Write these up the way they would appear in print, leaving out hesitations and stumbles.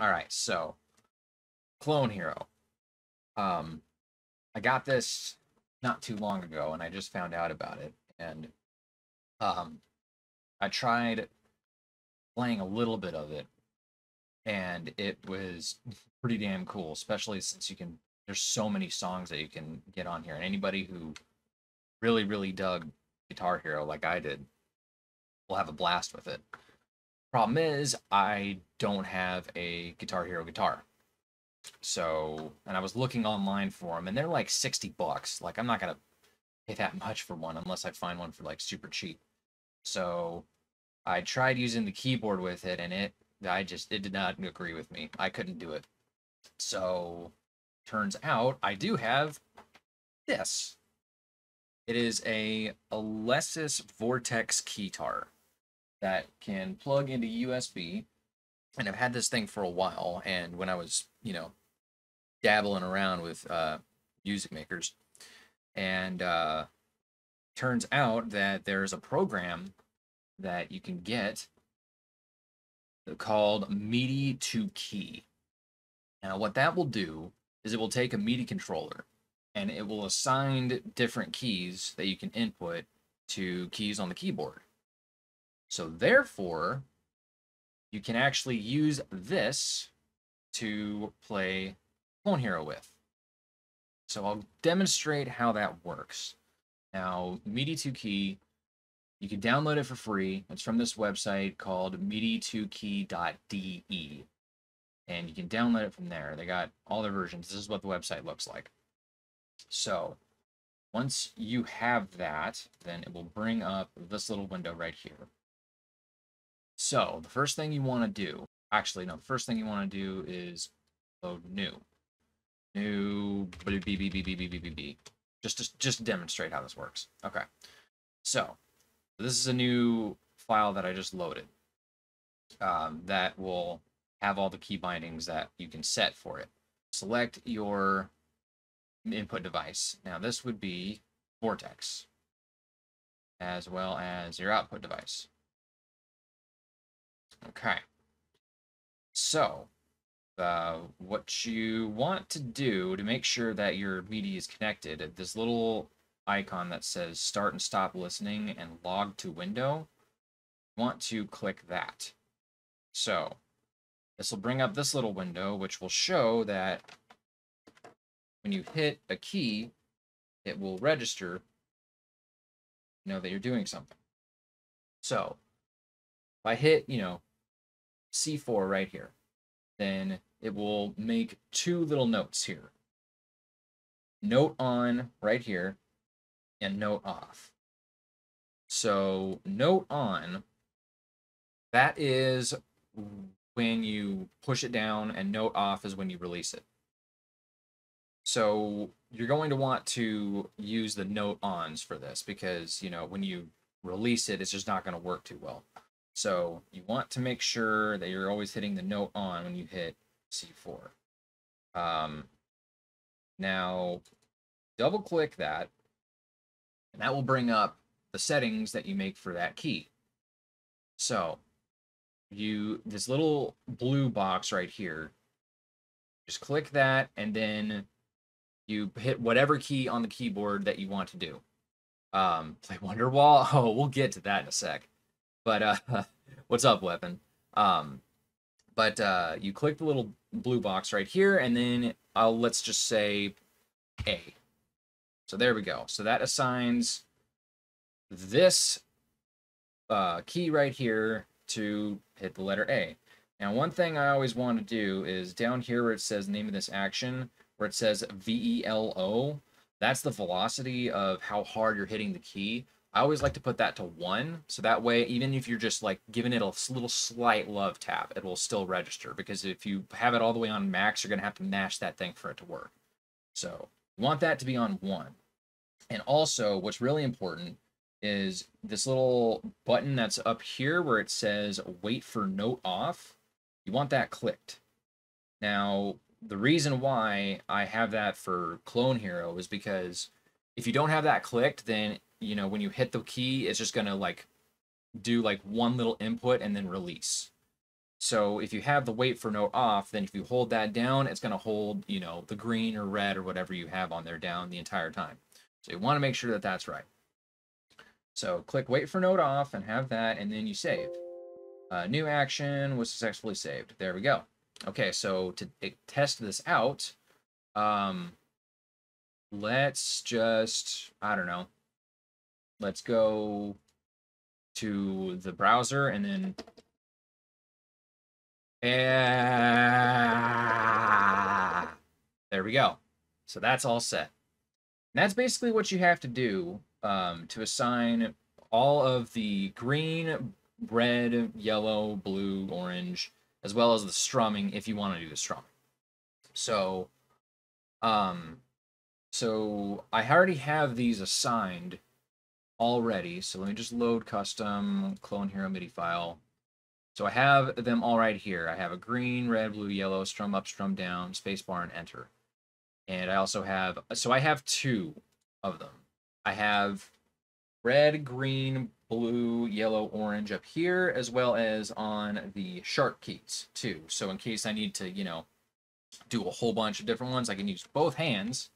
All right, so clonehero. I got this not too long ago, and I just found out about it. And um, I tried playing a little bit of it, and it was pretty damn cool, especially since you can. There's so many songs that you can get on here, and anybody who really dug Guitar Hero like I did will have a blast with it. Problem is, I don't have a Guitar Hero guitar. So, and I was looking online for them, and they're like $60. Like, I'm not gonna pay that much for one unless I find one for like super cheap. So, I tried using the keyboard with it, and it did not agree with me. I couldn't do it. So, turns out I do have this. It is a Alesso Vortex Keytar that can plug into USB. And I've had this thing for a while. And when I was, dabbling around with music makers, and turns out that there's a program that you can get called MiDi2Key. Now, what that will do is it will take a MIDI controller and it will assign different keys that you can input to keys on the keyboard. So therefore, you can actually use this to play clonehero with. So I'll demonstrate how that works. Now, MiDi2Key, you can download it for free. It's from this website called MidiKey2Key.de. And you can download it from there. They got all their versions. This is what the website looks like. So once you have that, then it will bring up this little window right here. So the first thing you want to do, actually, no, the first thing you want to do is load new. Just to demonstrate how this works. Okay. So this is a new file that I just loaded that will have all the key bindings that you can set for it. Select your input device. Now this would be Vortex, as well as your output device. Okay. So what you want to do to make sure that your MIDI is connected, this little icon that says start and stop listening and log to window, you want to click that. So this will bring up this little window, which will show that when you hit a key, it will register, that you're doing something. So if I hit, C4 right here, then it will make two little notes here. Note on right here and note off. So note on, that is when you push it down, and note off is when you release it. So you're going to want to use the note ons for this because, when you release it, it's just not going to work too well. So you want to make sure that you're always hitting the note on when you hit C4. Now, double click that, and that will bring up the settings that you make for that key. So this little blue box right here, just click that, and then you hit whatever key on the keyboard that you want to do. Play Wonderwall. Oh, we'll get to that in a sec. But what's up, Weapon? You click the little blue box right here, and then let's just say A. So there we go. So that assigns this key right here to hit the letter A. Now, one thing I always want to do is down here where it says name of this action, where it says VELO, that's the velocity of how hard you're hitting the key. I always like to put that to 1, so that way, even if you're just like giving it a little slight love tap, it will still register, because if you have it all the way on max, you're going to have to mash that thing for it to work. So you want that to be on 1. And also, what's really important is this little button that's up here where it says wait for note off. You want that clicked. Now, the reason why I have that for clonehero is because if you don't have that clicked, then when you hit the key, it's just gonna do one little input and then release. So if you have the wait for note off, then if you hold that down, it's going to hold, you know, the green or red or whatever you have on there down the entire time. So you want to make sure that that's right. So click wait for note off and have that, and then you save. New action was successfully saved. There we go. Okay, so to test this out, let's just, I don't know, let's go to the browser and then, there we go. So that's all set. And that's basically what you have to do to assign all of the green, red, yellow, blue, orange, as well as the strumming if you want to do the strumming. So, so I already have these assigned already. So let me just load custom clonehero MIDI file. So I have them all right here. I have a green, red, blue, yellow, strum up, strum down, spacebar, and enter. And I also have, so I have 2 of them. I have red, green, blue, yellow, orange up here, as well as on the sharp keys too. So in case I need to, you know, do a whole bunch of different ones, I can use both hands,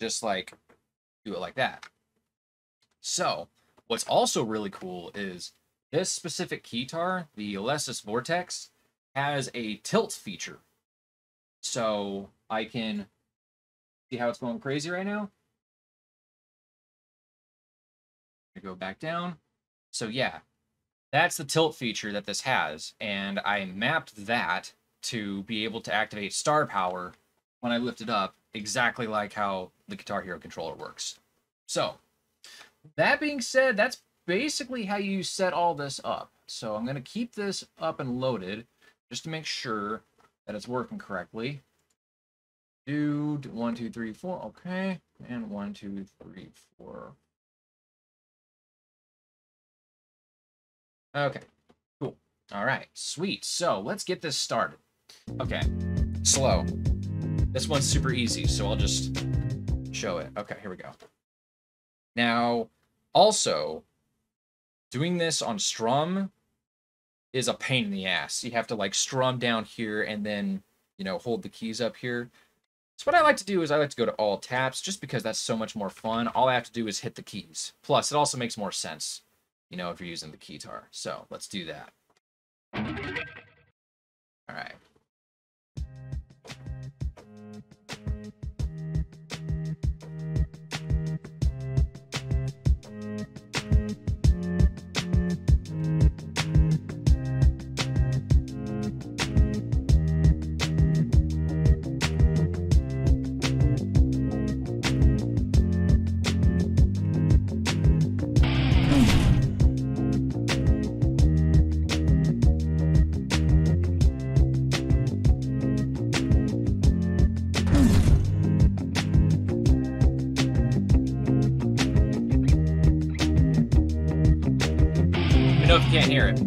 just like do it like that. So what's also really cool is this specific keytar, the Alesso Vortex, has a tilt feature. So I can see how it's going crazy right now. Go back down. So yeah, that's the tilt feature that this has, and I mapped that to be able to activate star power when I lift it up, exactly like how the Guitar Hero controller works. So that being said, that's basically how you set all this up. So I'm going to keep this up and loaded just to make sure that it's working correctly. Do 1, 2, 3, 4, okay, and 1, 2, 3, 4. Okay, cool. All right, sweet. So let's get this started. Okay, slow. This one's super easy, so I'll just show it. Okay, here we go. Now, also, doing this on strum is a pain in the ass. You have to like strum down here and then, you know, hold the keys up here. So what I like to do is I like to go to all taps just because that's so much more fun. All I have to do is hit the keys. Plus, it also makes more sense, you know, if you're using the keytar. So let's do that. All right. If you can't hear it.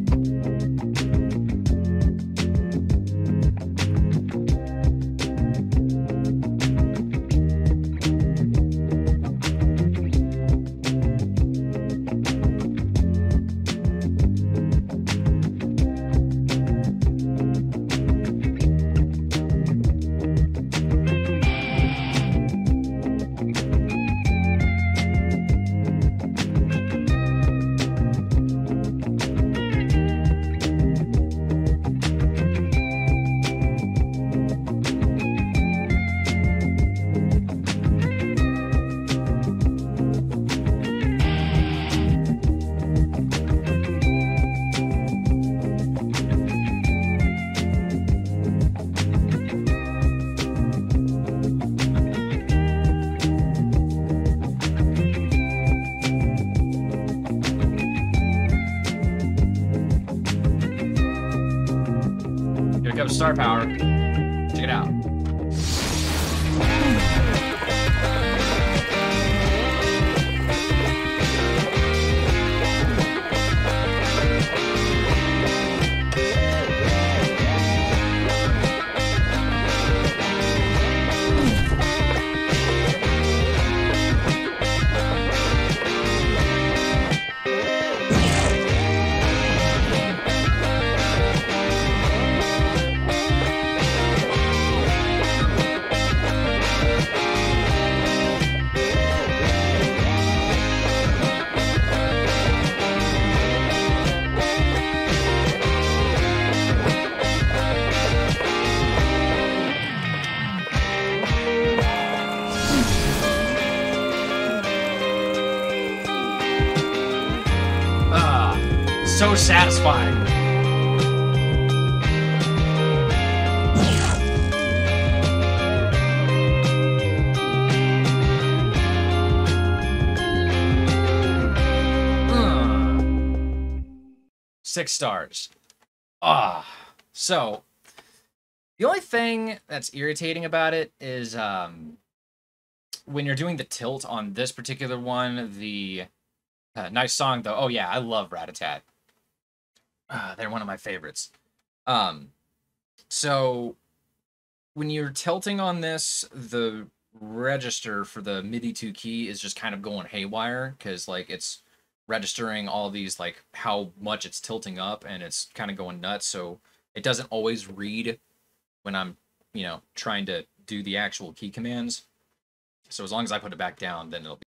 Star power. Check it out. so satisfying. Six stars. So the only thing that's irritating about it is when you're doing the tilt on this particular one, the nice song though. Oh yeah, I love Ratatat. They're one of my favorites. So when you're tilting on this, the register for the MIDI2 key is just kind of going haywire because like it's registering all these like how much it's tilting up and it's kind of going nuts. So it doesn't always read when I'm, you know, trying to do the actual key commands. So as long as I put it back down, then it'll